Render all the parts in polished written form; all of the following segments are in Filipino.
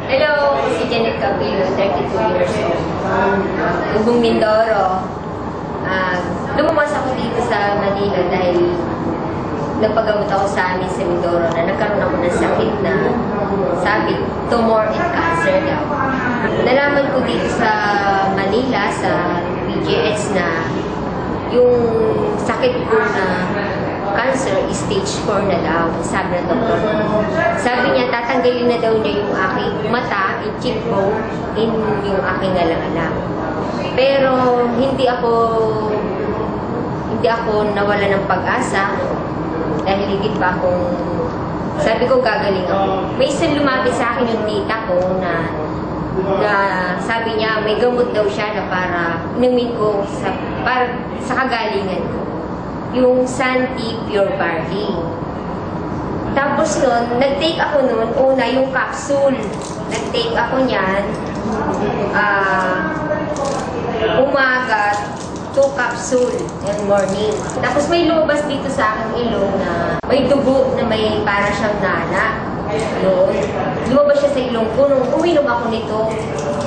Hello, ako si Janet Capillo, 32 years old. Ugong Mindoro. Lumabas ako dito sa Manila dahil nagpagamot ako sa amin sa Mindoro na nagkaroon ako ng sakit na sabi, tumor and cancer daw. Nalaman ko dito sa Manila, sa PGH na yung sakit ko na cancer is stage 4 na daw, sabi ng doktor. Sabi niya, tatanggalin na daw niya yung aking mata, yung cheekbone, in yung aking alang-alang. Pero hindi ako nawala ng pag-asa dahil higit pa akong, sabi ko gagaling ako. May isang lumapit sa akin yung tita ko na sabi niya may gamot daw siya na para inumin ko para sa kagalingan ko. Yung Santi Pure Barley. Tapos nun, nag-take ako nun, una yung capsule. Nag-take ako niyan, umaga, 2 capsule, yung morning. Tapos may lumabas dito sa aking ilong na may dugo na may para siyang nana. Yun. Lumabas siya sa ilong ko nung uminom ako nito,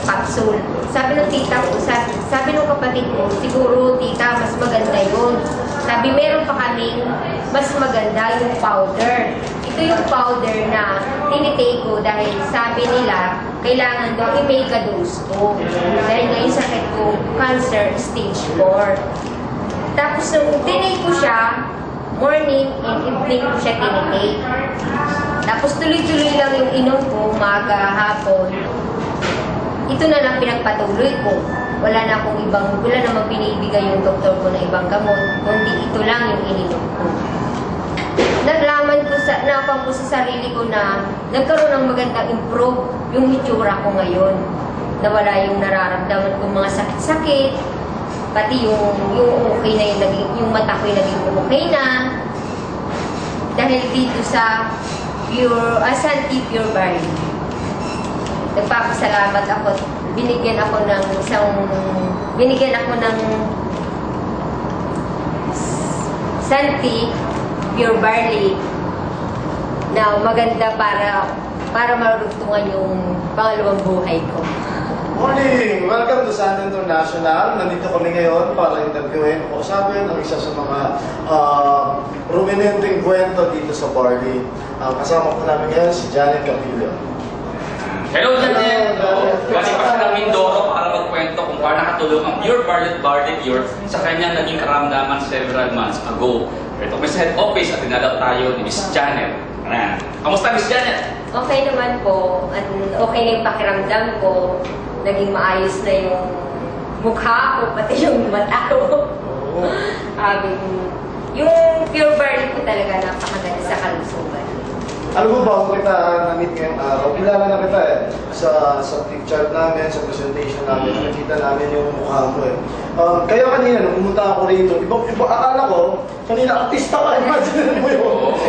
capsule. Sabi ng tita ko, sabi ng kapatid ko, siguro tita, mas maganda yun. Sabi, meron pa kaming mas maganda yung powder. Ito yung powder na tinitake ko dahil sabi nila, kailangan daw i-make a dose ko. Dahil nga yung sakit ko, cancer stage 4. Tapos nung tinake ko siya, morning and evening ko siya tinitake. Tapos tuloy-tuloy lang yung inom ko, umaga, hapon. Ito na lang pinagpatuloy ko. Wala namang binibigay yung doktor ko na ibang gamot, kundi ito lang yung ininom ko. Naglaman ko napang ko sa sarili ko na nagkaroon ng magandang improve yung hitsura ko ngayon. Nawala yung nararamdaman kong mga sakit-sakit, pati yung okay na yung mata ko yung naging okay na. Dahil dito sa Santi Pure Barley. Nagpapasalamat ako. Binigyan ako ng Santi Pure Barley na maganda para marurugtungan yung pangalawang buhay ko. Morning! Welcome to Santi International. Nandito kami ngayon para interviewin o usapin ang isa sa mga prominenteng kwento dito sa Barley. Kasama po namin ngayon si Janet Capillo. Hello, Janet! Galing pa siya ng Mindoro para magkwento kung paano nakatulong ang Pure Barley Pure sa kanyang naging karamdaman several months ago. Ito may sa head office at dinalaw tayo ni Miss Janet. Kamusta, Miss Janet? Okay naman po. At okay na yung pakiramdam ko. Naging maayos na yung mukha ko, pati yung mata ko. Yung Pure Barley ko talaga napakaganda sa kalusugan. Alam mo ba kung kita na-meet ngayong araw? Kilala na kita sa picture namin, sa presentation namin, nakita namin yung mukha mo Kaya kanina, nung pumunta ako rito, akala ko, kanina artista ka, imagine mo yun.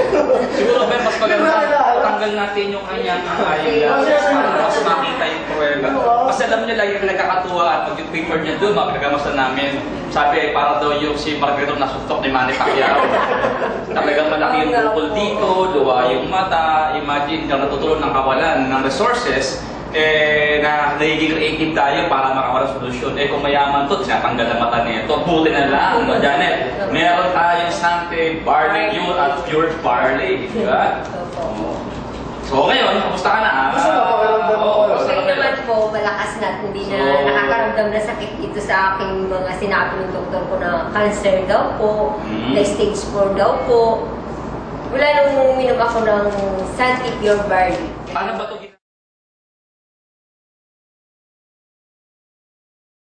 Siguro, Ben, mas maganda tanggal natin yung kanyang eyelash para mas makita yung pruweba. Kasi alam niyo, lagi yung nagkakatuwa at pag yung picture niya doon, makagamastan namin. Sabi, para daw yung si Margarito na suntok ni Manny Pacquiao. Talagang malaki yung bukol dito, luwa yung mata, imagine kang natutulog ng kawalan ng resources, na nagiging creative tayo para makawalan solusyon. Kung mayaman to, tinatanggal ang mata nito. Buti na lang, Janet. Meron tayong Santi Barley Pure at Pure Barley, di ba? So ngayon, kamusta ka na? Okay naman po, malakas na at hindi na nakakaramdam na sakit dito sa aking mga sinabi ng doktor ko na cancer daw po, na stage 4 daw po. Wala nung uminom ako ng Santi Pure Barley. Paano ba ito